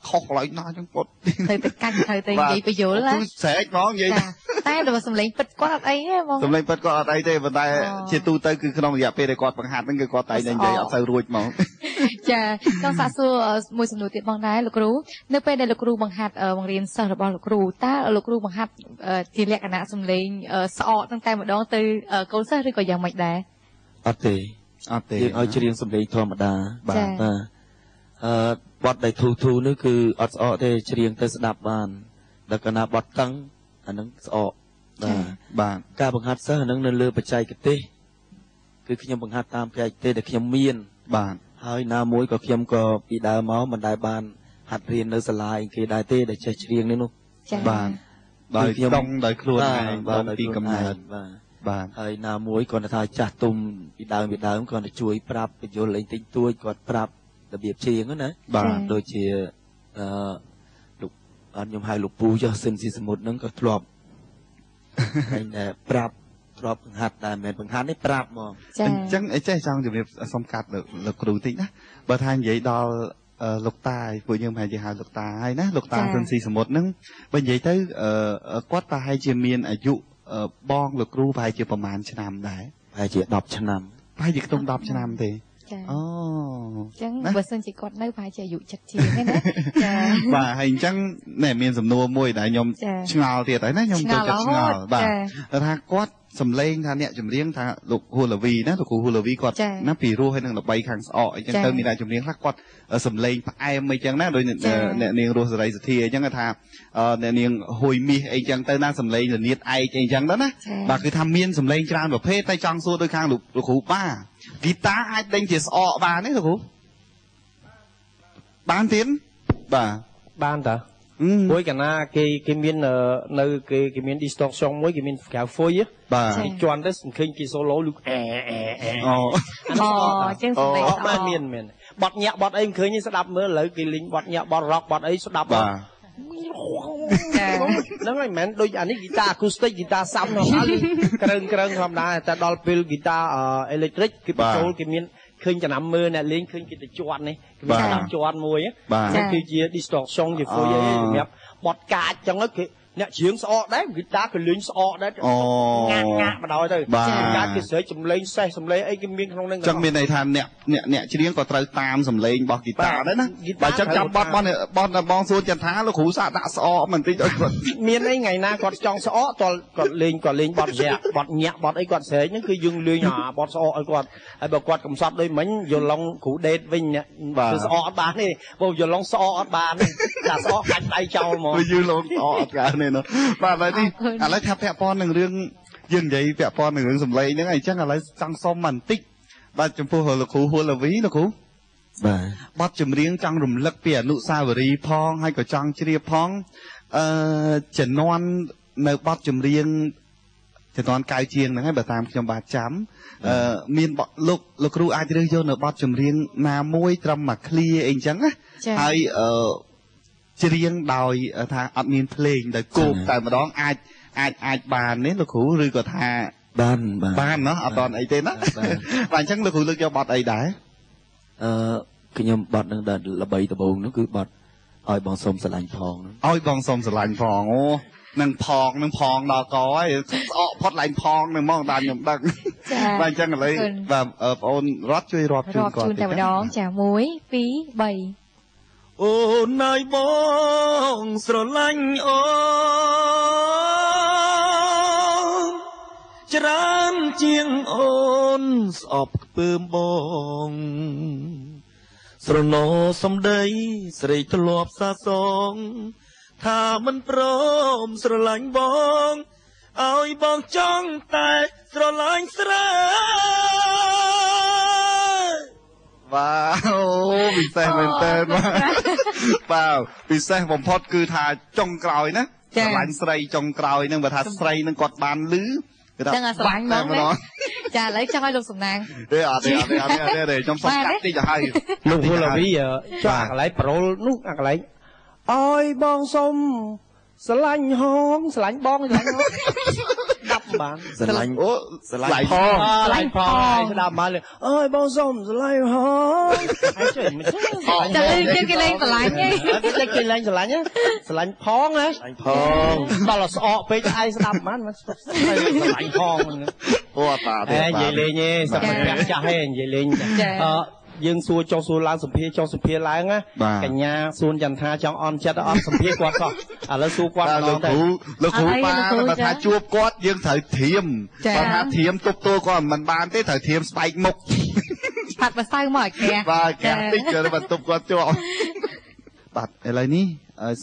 ខុសកន្លែងណាអញ្ចឹងគាត់
ត្រូវទៅកាច់ត្រូវទៅនិយាយបញ្យល់ណា
គឺស្រែកហ្មងនិយាយ
តែដល់សំឡេងពិតគាត់អត់អីទេហ្មង
សំឡេងពិតគាត់អត់អីទេប៉ុន្តែជាទូទៅគឺក្នុងរយៈពេលដែលគាត់បង្ហាត់ហ្នឹងគឺគាត់តែនិយាយអត់ទៅរួចហ្មង
ចាចង់សាកសួរមួយសំណួរទៀតបងដែរលោកគ្រូនៅពេលដែលលោកគ្រូបង្ហាត់បង្រៀនសិស្សរបស់លោកគ្រូតើលោកគ្រូបង្ហាត់ជាលក្ខណៈសំឡេងស្អកตั้งតែម្ដងទៅកូនសិស្សឬក៏យ៉ាងម៉េចដែរ
អត់ទេយើងឲ្យច្រៀងសំឡេងធម្មតា
បាទ
បទដែលធូនេះគឺអត់ស្អកទេច្រៀងទៅស្ដាប់បានដល់កណាបទតឹងអានឹងស្អក
បាទ
ការបង្ហាត់សិស្សអានឹងនៅលើបច្ចេកទេសគឺខ្ញុំបង្ហាត់តាមបច្ចេកទេសដែលខ្ញុំមាន
បាទ
ហើយណាមួយក៏ខ្ញុំក៏ពីដើមមកមិនដែលបានហាត់រៀននៅសាលាគេដែរទេដែលចេះច្រៀងនេះនោះ
បាទដោយខ្ញុំដោយខ្លួនឯងដោយពីកំណើតបាទ
ហើយណាមួយគាត់ថាចាស់ទុំពីដើមគាត់ទៅជួយប្រាប់បញ្យលអីតិចតួចគាត់ប្រាប់របៀបច្រៀងណាដូចជាលោកខ្ញុំហៅលោកពូចុះស៊ិនស៊ីសមុទ្រហ្នឹងក៏ធ្លាប់តែប្រាប់ធ្លាប់បង្ហាត់តែមិនមែនបង្ហាត់នេះប្រាប់ហ្មង
អញ្ចឹងអីចេះចង់ជំរាបសុំកាត់លោកគ្រូតិចណាបើថានិយាយដល់លោកតាពួកយើងប្រហែលជាហៅលោកតាហើយណាលោកតាស៊ិនស៊ីសមុទ្រហ្នឹងបើនិយាយទៅគាត់ប្រហែលជាមានអាយុបងលោកគ្រូប្រហែលជាប្រហែលឆ្នាំដែរ
ប្រហែលជា10ឆ្នាំ
ប្រហែលជាខ្ទង់10ឆ្នាំទេ
អូអញ្ចឹងបើសិនជាគាត់នៅប្រហែលជាអាយុ70ជាងណា
ចាបាទហើយអញ្ចឹងណែមានសំណួរមួយដែលខ្ញុំឆ្ងល់ទៀតហើយណាខ្ញុំទៅចិត្តឆ្ងល់បាទថាគាត់សំឡេងថាអ្នកចម្រៀងថាលោកហូឡាវីណាលោកគ្រូហូឡាវីគាត់ណាពីរស់ហើយនឹងល្បីខាងស្អកអញ្ចឹងទៅមានអ្នកចម្រៀងខ្លះគាត់សំឡេងផ្អែមអីចឹងណាដោយអ្នកនាងរស់សេរីសុធាអញ្ចឹងថាអ្នកនាងហួយមាសអីចឹងទៅណាសំឡេងលនាតឯកអីចឹងទៅណាបាទគឺថាមានសំឡេងច្រើនប្រភេទតែចង់សួរដោយខាងលោកគ្រូបាហ្គីតាអាចដេញជាស្អកបានទេលោកគ្រូបានទៀតបាទ
បានតាមួយកាលណាគេមាននៅគេមាន distortion មួយគេមានក្រៅ full
បាទ
គេជន់ទៅសង្ឃើញគេ solo លុកអូ
ចឹងសម្លេង
អត់មានបត់ញាក់បត់អីមិនឃើញទេស្ដាប់មើលឥឡូវគេលេងបត់ញាក់បត់ rock បត់អីស្ដាប់
បាទ
ហ្នឹងហើយមិនមែនដូចអានេះហ្គីតា acoustic ហ្គីតាសាំហ្នឹងក្រឹងធម្មតាតែដល់ពេលហ្គីតា electric គេបញ្ចូលគេមានឃើញចំណាំមើលអ្នកលេងឃើញគេទៅជាន់នេះគេមានចំណាំជាន់មួយហ្នឹងគឺជា distortion ជា full សម្រាប់បត់កាចចឹងគេ អ្នកច្រៀងស្អកដែរហ្គីតាក៏លេងស្អកដែរងាក់មកដល់ទៅការគេស្រែកសំឡេងសេះសំឡេងអីគេមានក្នុងហ្នឹង
ចឹងមានន័យថាអ្នកច្រៀងក៏ត្រូវតាមសំឡេងរបស់ហ្គីតាដែរណាបើចឹងចាំបត់បងសួនចន្ទថាលោកគ្រូសាដាក់ស្អកបន្តិចឲ្យគាត់
មានអីថ្ងៃណាគាត់ចង់ស្អកគាត់លេងបត់ញាក់បត់អីគាត់ស្រែកហ្នឹងគឺយើងលេងបត់ស្អកឲ្យគាត់ហើយបើគាត់កំសត់ដូចមិញយល់ឡុងគ្រូដេតវិញគឺស្អកអត់បានទេបើយល់ឡុងស្អកអត់បានទេតែស្អកកាច់ដៃចោលហ្មង
យល់ឡុងស្អកអត់បានទេណាបាទឥឡូវនេះឥឡូវថាពាក់ព័ន្ធនឹងរឿងយើងនិយាយពាក់ព័ន្ធនឹងរឿងសម្លេងហ្នឹងអញ្ចឹងឥឡូវចង់សុំបន្តិចបាទចំពោះលោកគ្រូហួលលាវីលោកគ្រូ
បាទ
បទចម្រៀងចង់រំលឹកពីអនុស្សាវរីយ៍ផងហើយក៏ចង់ជ្រាបផងជំនាន់នៅបទចម្រៀងជំនាន់កៅជាងហ្នឹងហើយបើតាមខ្ញុំបាទចាំមានលោកគ្រូអាចរើសយកនៅបទចម្រៀងណាមួយត្រឹមមួយឃ្លាអីអញ្ចឹងណាហើយច្រៀងដោយថាអត់មានភ្លេងដោយគោកតែម្ដងអាចបានទេលោកគ្រូឬក៏ថាបានเนาะអត់តអីទេណាបាទអញ្ចឹងលោកគ្រូលើកយកបទអីដែរ
ខ្ញុំបទនឹងដែលល្បីដំបូងនោះគឺបទឲ្យបងសុំស្រឡាញ់ផង
ឲ្យបងសុំស្រឡាញ់ផងអូនឹងផងដល់កហើយស្អកផុតឡើងផងនឹងមកតាមខ្ញុំដឹងបាទអញ្ចឹងឥឡូវបាទបងអូនរត់ជួយរាប់ជូនគាត់
តែម្ដងចា1 2 3
អូនណៃបងស្រឡាញ់អូនច្រើនជាងអូនស្អប់ខ្ពើមបងស្រណោសំដីស្រីធ្លាប់សាសងថាមិនព្រមស្រឡាញ់បងឲ្យបងចង់តែស្រឡាញ់ស្រី
បាទអូពិសេសមែនតើបាទពិសេសបំផុតគឺថាចុងក្រោយណាស្រឡាញ់ស្រីចុងក្រោយហ្នឹងបើថាស្រីនឹងគាត់បានលឺ
ចឹងអាស្រឡាញ់ហ្មងចាឥឡូវចង់ឲ្យលោកសំណាង
ទេអត់ទេខ្ញុំសុំកាត់តិចទៅហើយ
លោកហូឡាវីចុះអាកន្លែងប្រូលនោះអាកន្លែងអើយបងសុំស្រឡាញ់ហងស្រឡាញ់បងស្រឡាញ់ហងដាប់បាន
ស្រឡាញ់អូ
ស្រឡាញ់ផងស្ដាប់បានអើយបងសុំស្រឡាញ់ហងហើយជួយមិន
ទៅគេលេងស្រឡាញ់
ទេគេលេងស្រឡាញ់ស្រឡាញ់ផងណា
ផង
ដល់ស្អកពេកឯងស្ដាប់បានមិនស្រឡាញ់ផង
អូតាទេ
និយាយលេងទេសម្រាប់ចាស់ទេនិយាយលេងយើងសួរចុះសួរឡើងសម្ភារចុះសម្ភារឡើងណាកញ្ញាសួនចន្ទថាចង់អន់ចិត្តអត់សម្ភារគាត់សោះឥឡូវសួរគាត់
លោកគ្រូបើថាជួបគាត់យើងត្រូវធៀមបើថាធៀមទប់ទល់គាត់មិនបានទេត្រូវធៀមស្បែកមុខ
ផាត់បសៅមកឲ្យគេ
បាទគេតិចក៏បន្ទប់គាត់ជាប់បាទឥឡូវនេះ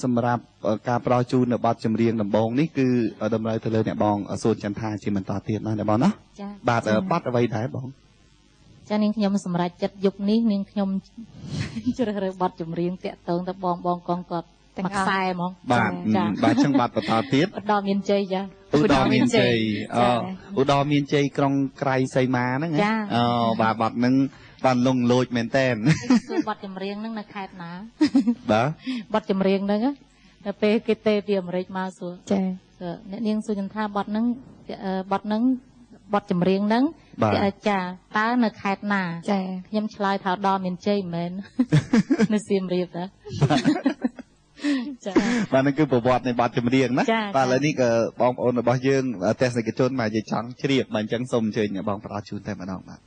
សម្រាប់ការប្រោសជូននៅបទចម្រៀងដំបូងនេះគឺតម្រូវទៅលើអ្នកបងសួនចន្ទថាជាបន្តទៀតណាបងណាបាទបទអ្វីដែរបង
ចានាងខ្ញុំសម្រាប់ចិត្តយុគនេះនាងខ្ញុំជ្រើសរើសបទចម្រៀងតាក់ទងទៅបងកងគាត់ទាំងខ្សែហ្មង
បាទចឹងបទបន្តទៀត
ឧត្តមមានជ័យចា
ឧត្តមមានជ័យឧត្តមមានជ័យក្រុងក្រៃសីមាហ្នឹងអូបាទបទហ្នឹងបានលងលោចមែនតើ
សួរបទចម្រៀងហ្នឹងនៅខេត្តណា
បាទ
បទចម្រៀងហ្នឹងទៅពេលគេទេពីអាមេរិកមកសួរ
ចា
អ្នកនាងសួរចន្ទថាបទហ្នឹងបទចម្រៀងហ្នឹងចាតើនៅខេត្តណា
ចា
ខ្ញុំឆ្លើយថាដល់មានជ័យមែននៅសៀមរាបតា
ចាបាទហ្នឹងគឺប្រវត្តិនៃបទចម្រៀងណាបាទឥឡូវនេះក៏បងប្អូនរបស់យើងទស្សនិកជនមកនិយាយចង់ជ្រាបបាទអញ្ចឹងសូមអញ្ជើញបងផ្ដល់ជូនតែម្ដងបាទ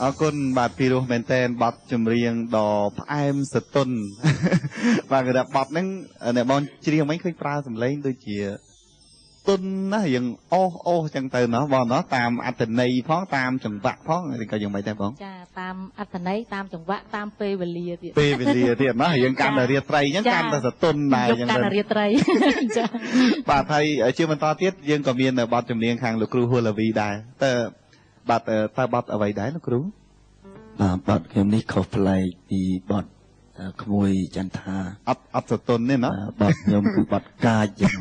អរគុណបាទពីរោះមែនតែនបទចម្រៀងដ៏ផ្អែមសតុនបាទគេថាបទហ្នឹងអ្នកបងច្រៀងមិញឃើញប្រើសម្លេងដូចជាទុនណាយ៉ាងអូសចឹងទៅណោះបងណោះតាមអត្ថន័យផងតាមចង្វាក់ផងឬក៏យ៉ាងម៉េចដែរបង
ចាតាមអត្ថន័យតាមចង្វាក់តាមពេលវេលាទៀត
ណោះយើងកាន់តែរាត្រីអញ្ចឹងកាន់តែសតុនដែរ
អញ្ចឹងកាន់តែរាត្រី
ចាបាទហើយជាបន្តទៀតយើងក៏មានបទចម្រៀងខាងលោកគ្រូហួរឡាវីដែរតើបាទតើបទអ្វីដែរលោកគ្រូ
បាទបទខ្ញុំនេះខុសប្លែកពីបទក្មួយចន្ទថា
អត់សតុនទេណា
បទខ្ញុំគឺបទកាចយ៉ាង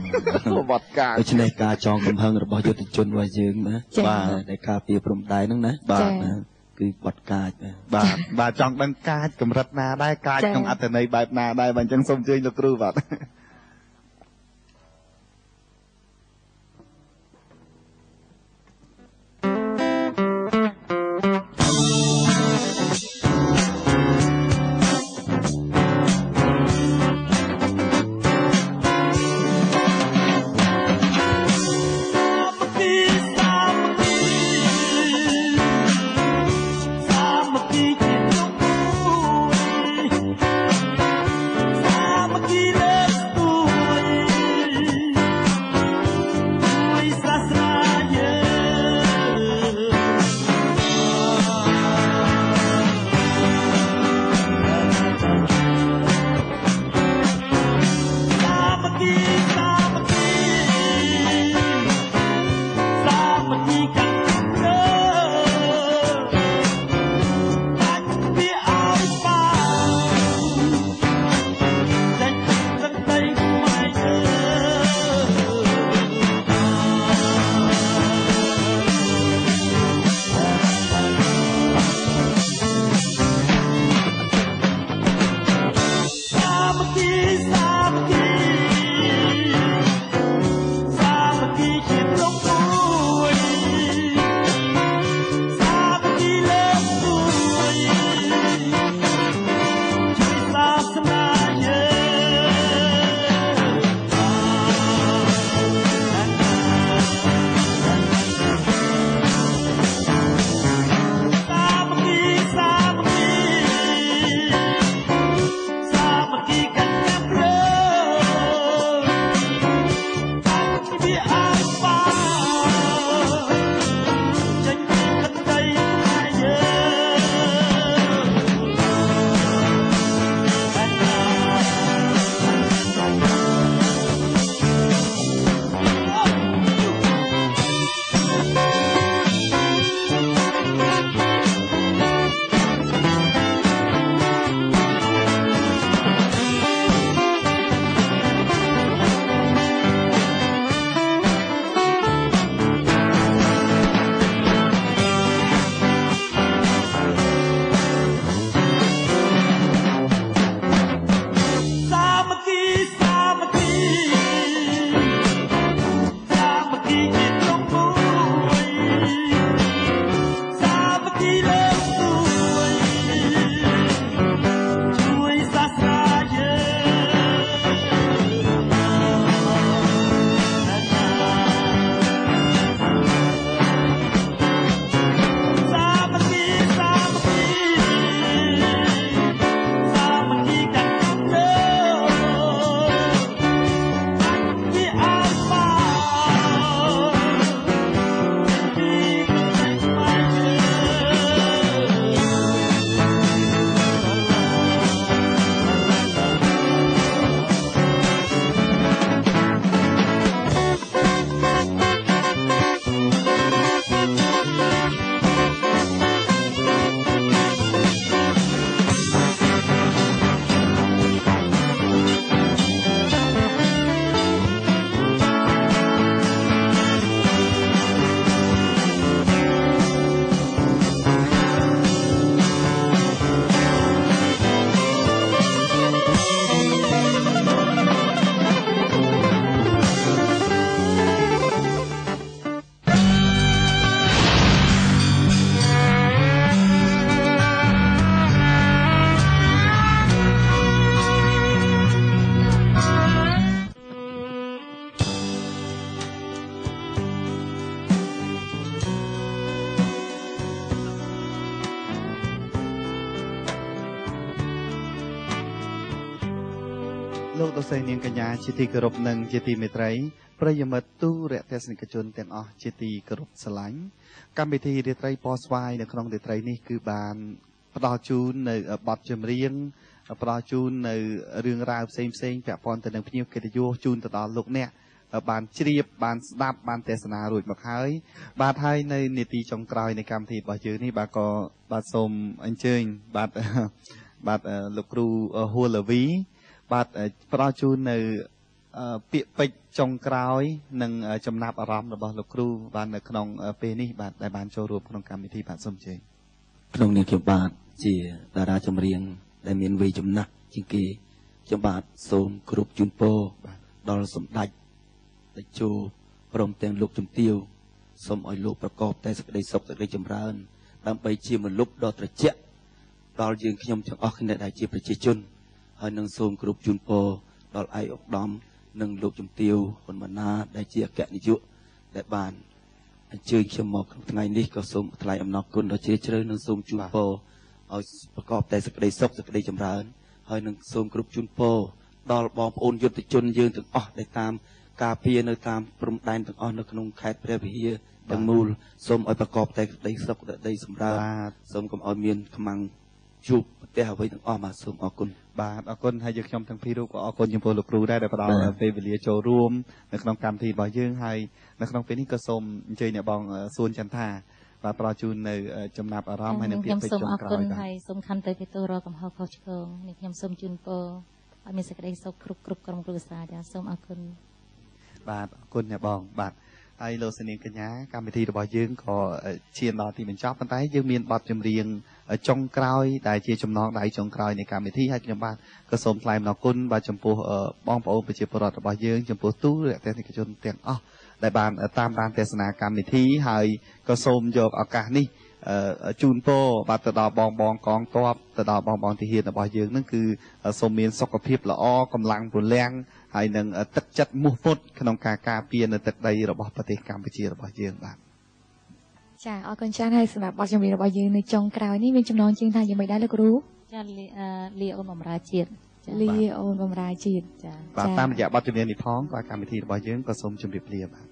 បទកាច
ដូច្នេះការចងកំហឹងរបស់យុទ្ធជនរបស់យើងណាបាទដែលការពារព្រំដែនហ្នឹងណា
បាទ
គឺបទកាច
បាទចង់ដឹងកាចកម្រិតណាដែរកាចក្នុងអត្ថន័យបែបណាដែរបើអញ្ចឹងសូមអញ្ជើញលោកគ្រូបាទ
Let's
លោកលោកស្រីនាងកញ្ញាជាទីគោរពនិងជាទីមេត្រីប្រិយមិត្តទូរទស្សនិកជនទាំងអស់ជាទីគោរពស្រឡាញ់កម្មវិធីរាត្រីពណ៌ស្វាយនៅក្នុងរាត្រីនេះគឺបានផ្ដល់ជូននៅបទចម្រៀងផ្ដល់ជូននៅរឿងរ៉ាវផ្សេងពាក់ព័ន្ធទៅនឹងភ្ញៀវកិត្តិយសជូនទៅដល់លោកអ្នកបានជ្រាបបានស្ដាប់បានទេសនារួចមកហើយបាទហើយនៅនាទីចុងក្រោយនៃកម្មវិធីរបស់យើងនេះបាទក៏បាទសូមអញ្ជើញបាទលោកគ្រូហួរលាវីបាទផ្ដល់ជូននៅពាក្យពេចន៍ចុងក្រោយនិងចំណាប់អារម្មណ៍របស់លោកគ្រូបាននៅក្នុងពេលនេះបាទដែលបានចូលរួមក្នុងកម្មវិធីបាទសូមអញ្ជើញ
ក្នុងនាមខ្ញុំបាទជាតារាចម្រៀងដែលមានវ័យចំណាស់ជាងគេខ្ញុំបាទសូមគ្រប់ជូនពរដល់សម្ដេចតេជោព្រមទាំងលោកជំទាវសូមឲ្យលោកប្រកបតែសេចក្តីសុខសេចក្តីចម្រើនដើម្បីជាមនុស្សដ៏ត្រជាក់ដល់យើងខ្ញុំទាំងអស់គ្នាដែលជាប្រជាជនហើយនឹងសូមគ្រប់ជូនពរដល់ឯកឧត្តមនិងលោកជំទាវហ៊ុនម៉ាណែតដែលជាអគ្គនាយកដែលបានអញ្ជើញខ្ញុំមកក្នុងថ្ងៃនេះក៏សូមថ្លែងអំណរគុណដល់ជ្រាលជ្រៅនិងសូមជូនពរឲ្យប្រកបតែសេចក្តីសុខសេចក្តីចម្រើនហើយនឹងសូមគ្រប់ជូនពរដល់បងប្អូនយុទ្ធជនយើងទាំងអស់ដែលតាមការពារនៅតាមព្រំដែនទាំងអស់នៅក្នុងខេត្តព្រះវិហារទាំងមូលសូមឲ្យប្រកបតែសេចក្តីសុខសេចក្តីចម្រើនសូមកុំឲ្យមានខ្មាំងជួបប្រទេសអ្វីទាំងអស់បាទសូមអរគុណ
បាទអរគុណហើយយើងខ្ញុំទាំងពីររូបក៏អរគុណចំពោះលោកគ្រូដែរដែលផ្ដល់ពេលវេលាចូលរួមនៅក្នុងកម្មវិធីរបស់យើងហើយនៅក្នុងពេលនេះក៏សូមអញ្ជើញអ្នកបងសួនចន្ទថាបាទផ្ដល់ជូននៅចំណាប់អារម្មណ៍ហើយនឹងពាក្យពេចន៍ចុងក្រោយបាទ
ខ្ញុំសូមអរគុណហើយសូមខន្តីពីទូរកំហុសខុសឆ្គងនេះខ្ញុំសូមជូនពរឲ្យមានសេចក្តីសុខគ្រប់ក្រុមគ្រួសារចា៎សូមអរគុណ
បាទអរគុណអ្នកបងបាទហើយលោកស្រីនាងកញ្ញាកម្មវិធីរបស់យើងក៏ឈានដល់ទីបញ្ចប់ប៉ុន្តែយើងមានបទចម្រៀងចុងក្រោយដែលជាចំណងដៃចុងក្រោយនៃកម្មវិធីហើយខ្ញុំបាទក៏សូមថ្លែងអំណរគុណបាទចំពោះបងប្អូនប្រជាពលរដ្ឋរបស់យើងចំពោះទូរទស្សនិកជនទាំងអស់ដែលបានតាមដានទស្សនាកម្មវិធីហើយក៏សូមយកឱកាសនេះជូនពរបាទទៅដល់បងកងទ័ពទៅដល់បងទាហានរបស់យើងនឹងគឺសូមមានសុខភាពល្អកម្លាំងព្រលាំងហើយនឹងទឹកចិត្តមោះមុតក្នុងការការពារនៅទឹកដីរបស់ប្រទេសកម្ពុជារបស់យើងបាទ
ចាអរគុណច្រើនហើយសម្រាប់បទចម្រៀងរបស់យើងនៅចុងក្រោយនេះមានចំណងជើងថាយ៉ាងម៉េចដែរលោកគ្រូ
ចាលាអូនបំរើជាតិ
លាអូនបំរើជាតិ
ចាបាទតាមរយៈបទចម្រៀងនេះផងបាទកម្មវិធីរបស់យើងក៏សូមជម្រាបលាបាទ